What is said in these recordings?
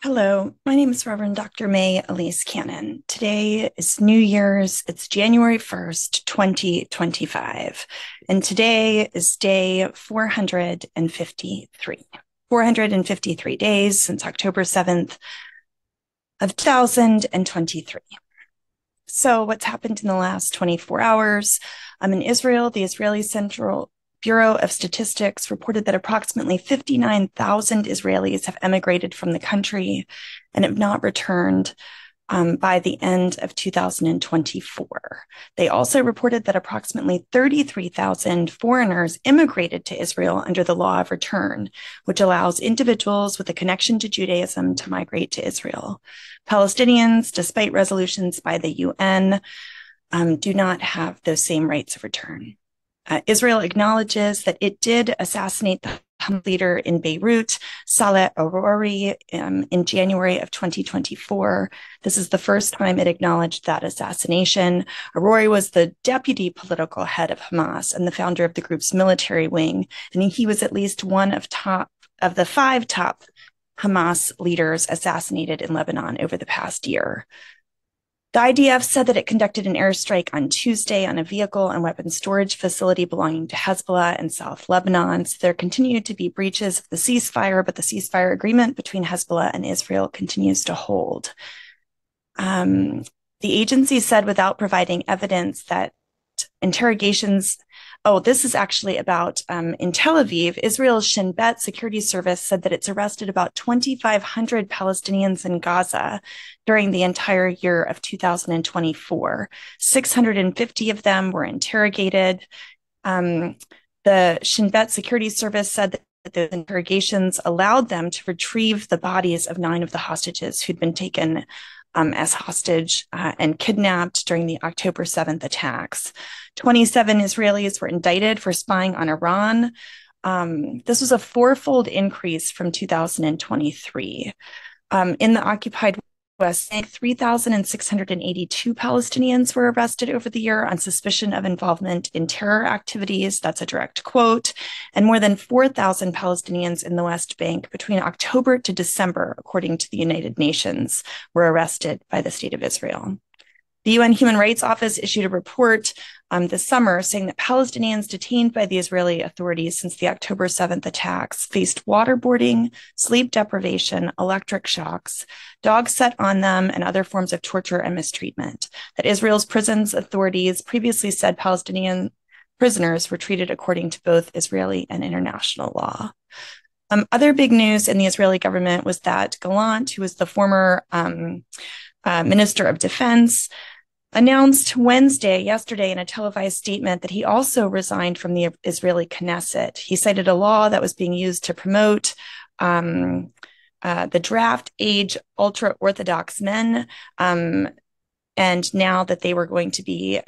Hello, my name is Reverend Dr. May Elise Cannon. Today is New Year's. It's January 1st, 2025. And today is day 453. 453 days since October 7th of 2023. So what's happened in the last 24 hours? In Israel, the Israeli Central Bureau of Statistics reported that approximately 59,000 Israelis have emigrated from the country and have not returned by the end of 2024. They also reported that approximately 33,000 foreigners immigrated to Israel under the law of return, which allows individuals with a connection to Judaism to migrate to Israel. Palestinians, despite resolutions by the UN, do not have those same rights of return. Israel acknowledges that it did assassinate the Hamas leader in Beirut, Saleh Arouri, in January of 2024. This is the first time it acknowledged that assassination. Arouri was the deputy political head of Hamas and the founder of the group's military wing, and he was at least one of the five top Hamas leaders assassinated in Lebanon over the past year. The IDF said that it conducted an airstrike on Tuesday on a vehicle and weapons storage facility belonging to Hezbollah in South Lebanon. So there continued to be breaches of the ceasefire, but the ceasefire agreement between Hezbollah and Israel continues to hold. The agency said, without providing evidence, that interrogations. Oh, this is actually about in Tel Aviv, Israel's Shin Bet security service said that it's arrested about 2,500 Palestinians in Gaza during the entire year of 2024. 650 of them were interrogated. The Shin Bet security service said that the interrogations allowed them to retrieve the bodies of 9 of the hostages who'd been taken as hostage and kidnapped during the October 7th attacks. 27 Israelis were indicted for spying on Iran. This was a fourfold increase from 2023. In the occupied West Bank, 3,682 Palestinians were arrested over the year on suspicion of involvement in terror activities. That's a direct quote. And more than 4,000 Palestinians in the West Bank between October to December, according to the United Nations, were arrested by the State of Israel. The UN Human Rights Office issued a report this summer saying that Palestinians detained by the Israeli authorities since the October 7th attacks faced waterboarding, sleep deprivation, electric shocks, dogs set on them, and other forms of torture and mistreatment. That Israel's prisons authorities previously said Palestinian prisoners were treated according to both Israeli and international law. Other big news in the Israeli government was that Gallant, who was the former Minister of Defense, announced yesterday, in a televised statement that he also resigned from the Israeli Knesset. He cited a law that was being used to promote the draft age ultra-Orthodox men, and now that they were going to be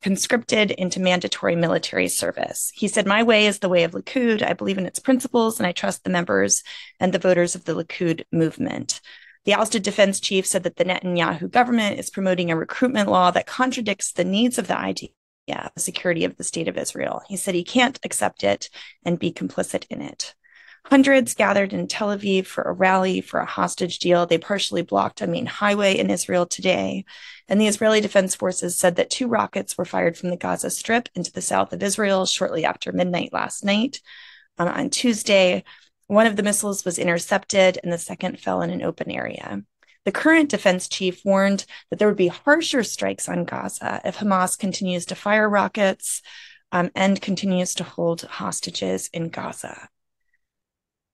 conscripted into mandatory military service. He said, "My way is the way of Likud. I believe in its principles, and I trust the members and the voters of the Likud movement." The ousted defense chief said that the Netanyahu government is promoting a recruitment law that contradicts the needs of the IDF, the security of the state of Israel. He said he can't accept it and be complicit in it. Hundreds gathered in Tel Aviv for a rally for a hostage deal. They partially blocked a main highway in Israel today. And the Israeli Defense Forces said that 2 rockets were fired from the Gaza Strip into the south of Israel shortly after midnight last night. On Tuesday, one of the missiles was intercepted and the second fell in an open area. The current defense chief warned that there would be harsher strikes on Gaza if Hamas continues to fire rockets and continues to hold hostages in Gaza.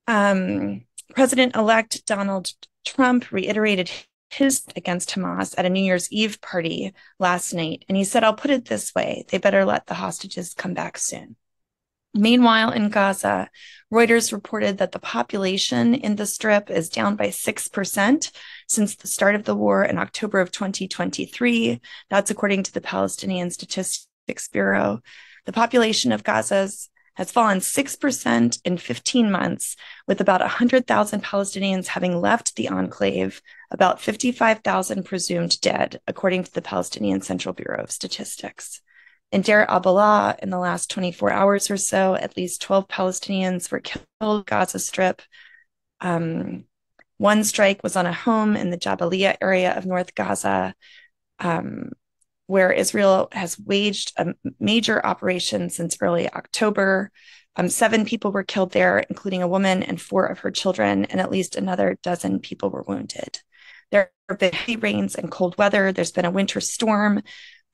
President-elect Donald Trump reiterated his against Hamas at a New Year's Eve party last night, and he said, "I'll put it this way, they better let the hostages come back soon." Meanwhile, in Gaza, Reuters reported that the population in the Strip is down by 6% since the start of the war in October of 2023. That's according to the Palestinian Statistics Bureau. The population of Gaza has fallen 6% in 15 months, with about 100,000 Palestinians having left the enclave, about 55,000 presumed dead, according to the Palestinian Central Bureau of Statistics. In Deir al-Balah, in the last 24 hours or so, at least 12 Palestinians were killed in Gaza Strip. One strike was on a home in the Jabalia area of North Gaza, where Israel has waged a major operation since early October. 7 people were killed there, including a woman and 4 of her children, and at least another dozen people were wounded. There have been heavy rains and cold weather. There's been a winter storm.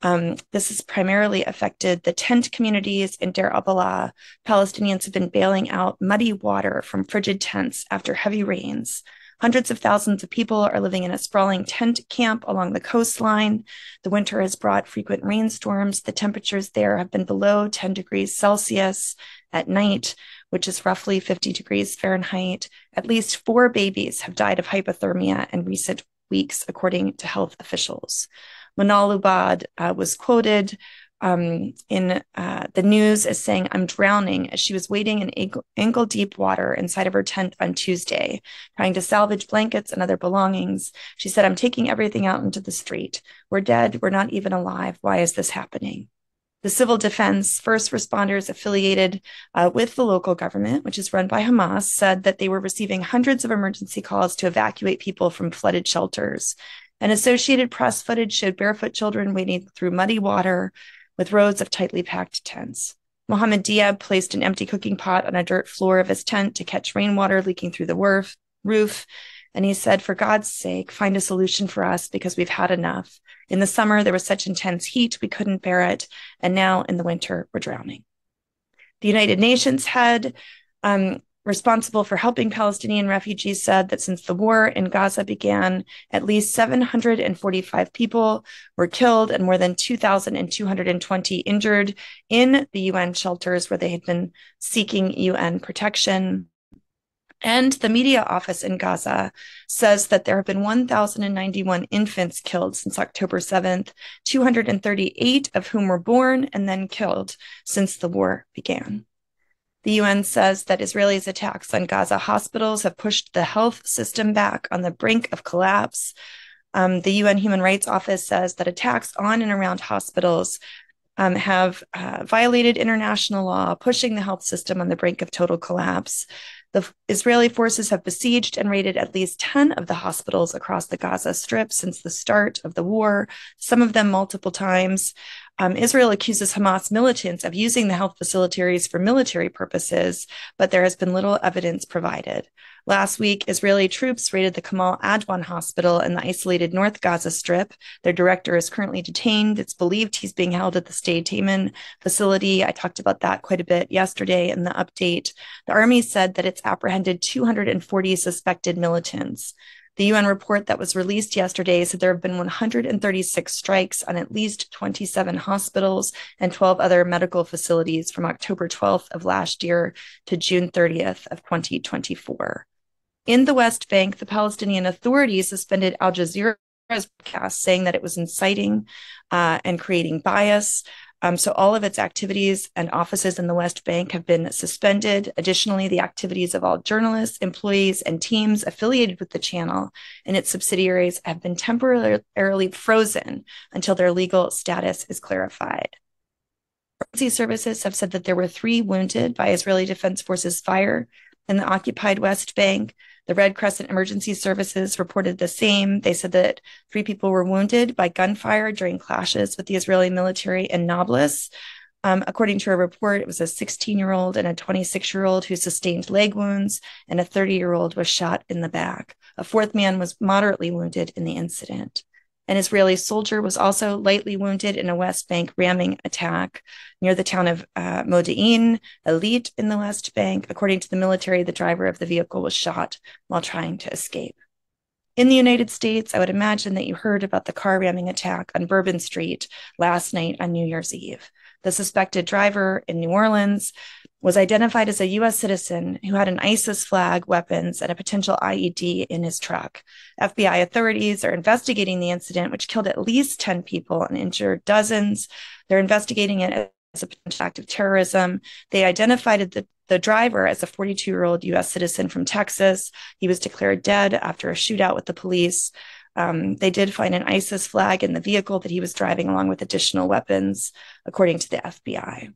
This has primarily affected the tent communities in Deir al-Balah. Palestinians have been bailing out muddy water from frigid tents after heavy rains. Hundreds of thousands of people are living in a sprawling tent camp along the coastline. The winter has brought frequent rainstorms. The temperatures there have been below 10 degrees Celsius at night, which is roughly 50 degrees Fahrenheit. At least 4 babies have died of hypothermia in recent weeks, according to health officials. Manal Ubad was quoted in the news as saying, "I'm drowning," as she was wading in ankle-deep water inside of her tent on Tuesday, trying to salvage blankets and other belongings. She said, "I'm taking everything out into the street. We're dead. We're not even alive. Why is this happening?" The civil defense first responders affiliated with the local government, which is run by Hamas, said that they were receiving hundreds of emergency calls to evacuate people from flooded shelters. And Associated Press footage showed barefoot children wading through muddy water with rows of tightly packed tents. Mohammed Diab placed an empty cooking pot on a dirt floor of his tent to catch rainwater leaking through the roof. And he said, "For God's sake, find a solution for us because we've had enough. In the summer, there was such intense heat, we couldn't bear it. And now in the winter, we're drowning." The United Nations head, responsible for helping Palestinian refugees, said that since the war in Gaza began, at least 745 people were killed and more than 2,220 injured in the UN shelters where they had been seeking UN protection. And the media office in Gaza says that there have been 1,091 infants killed since October 7th, 238 of whom were born and then killed since the war began. The UN says that Israelis' attacks on Gaza hospitals have pushed the health system back on the brink of collapse. The UN Human Rights Office says that attacks on and around hospitals have violated international law, pushing the health system on the brink of total collapse. The Israeli forces have besieged and raided at least 10 of the hospitals across the Gaza Strip since the start of the war, some of them multiple times. Israel accuses Hamas militants of using the health facilities for military purposes, but there has been little evidence provided. Last week, Israeli troops raided the Kamal Adwan Hospital in the isolated North Gaza Strip. Their director is currently detained. It's believed he's being held at the State Taman facility. I talked about that quite a bit yesterday in the update. The army said that it's apprehended 240 suspected militants. The UN report that was released yesterday said there have been 136 strikes on at least 27 hospitals and 12 other medical facilities from October 12th of last year to June 30th of 2024. In the West Bank, the Palestinian Authority suspended Al Jazeera's broadcast, saying that it was inciting and creating bias. So all of its activities and offices in the West Bank have been suspended. Additionally, the activities of all journalists, employees, and teams affiliated with the channel and its subsidiaries have been temporarily frozen until their legal status is clarified. Emergency services have said that there were 3 wounded by Israeli Defense Forces fire in the occupied West Bank. The Red Crescent Emergency Services reported the same. They said that 3 people were wounded by gunfire during clashes with the Israeli military in Nablus. According to a report, it was a 16-year-old and a 26-year-old who sustained leg wounds, and a 30-year-old was shot in the back. A 4th man was moderately wounded in the incident. An Israeli soldier was also lightly wounded in a West Bank ramming attack near the town of Modi'in, Elite in the West Bank. According to the military, the driver of the vehicle was shot while trying to escape. In the United States, I would imagine that you heard about the car ramming attack on Bourbon Street last night on New Year's Eve. The suspected driver in New Orleans was identified as a U.S. citizen who had an ISIS flag, weapons, and a potential IED in his truck. FBI authorities are investigating the incident, which killed at least 10 people and injured dozens. They're investigating it as a potential act of terrorism. They identified the driver as a 42-year-old U.S. citizen from Texas. He was declared dead after a shootout with the police. They did find an ISIS flag in the vehicle that he was driving along with additional weapons, according to the FBI.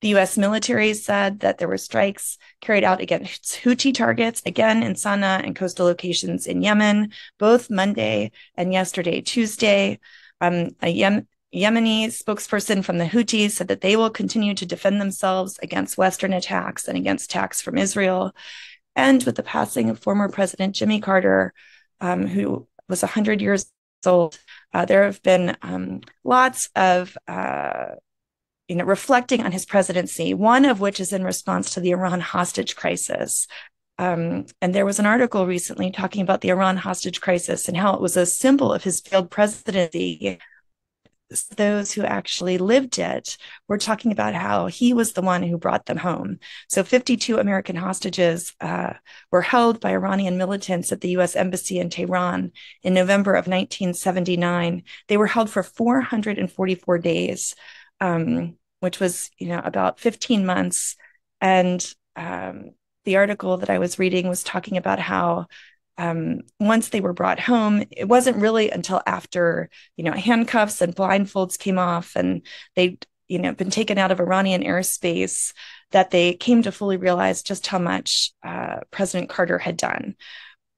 The U.S. military said that there were strikes carried out against Houthi targets, again in Sana'a and coastal locations in Yemen, both Monday and yesterday, Tuesday. A Yemeni spokesperson from the Houthis said that they will continue to defend themselves against Western attacks and against attacks from Israel. And with the passing of former President Jimmy Carter, who was 100 years old, there have been lots of reflecting on his presidency, one of which is in response to the Iran hostage crisis. And there was an article recently talking about the Iran hostage crisis and how it was a symbol of his failed presidency. Those who actually lived it were talking about how he was the one who brought them home. So 52 American hostages were held by Iranian militants at the U.S. Embassy in Tehran in November of 1979. They were held for 444 days, which was, about 15 months. And the article that I was reading was talking about how once they were brought home, it wasn't really until after, handcuffs and blindfolds came off and they'd, been taken out of Iranian airspace that they came to fully realize just how much President Carter had done.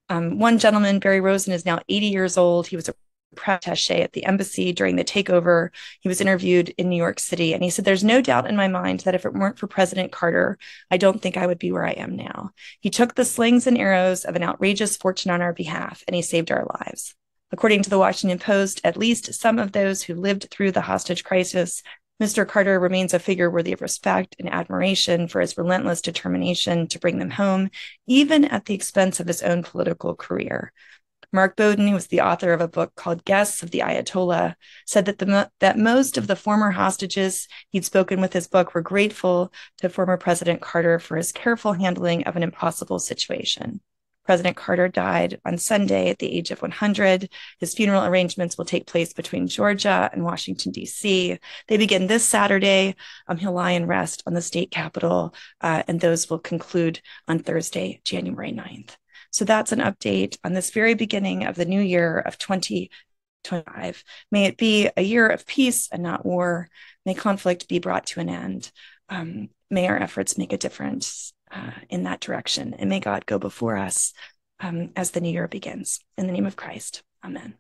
One gentleman, Barry Rosen, is now 80 years old. He was a press attaché at the embassy during the takeover. He was interviewed in New York City, and he said, "There's no doubt in my mind that if it weren't for President Carter, I don't think I would be where I am now. He took the slings and arrows of an outrageous fortune on our behalf, and he saved our lives." According to the Washington Post, at least some of those who lived through the hostage crisis, Mr. Carter remains a figure worthy of respect and admiration for his relentless determination to bring them home, even at the expense of his own political career. Mark Bowden, who was the author of a book called Guests of the Ayatollah, said that most of the former hostages he'd spoken with his book were grateful to former President Carter for his careful handling of an impossible situation. President Carter died on Sunday at the age of 100. His funeral arrangements will take place between Georgia and Washington, D.C. They begin this Saturday. He'll lie in rest on the state capitol, and those will conclude on Thursday, January 9th. So that's an update on this very beginning of the new year of 2025. May it be a year of peace and not war. May conflict be brought to an end. May our efforts make a difference in that direction. And may God go before us as the new year begins. In the name of Christ, amen.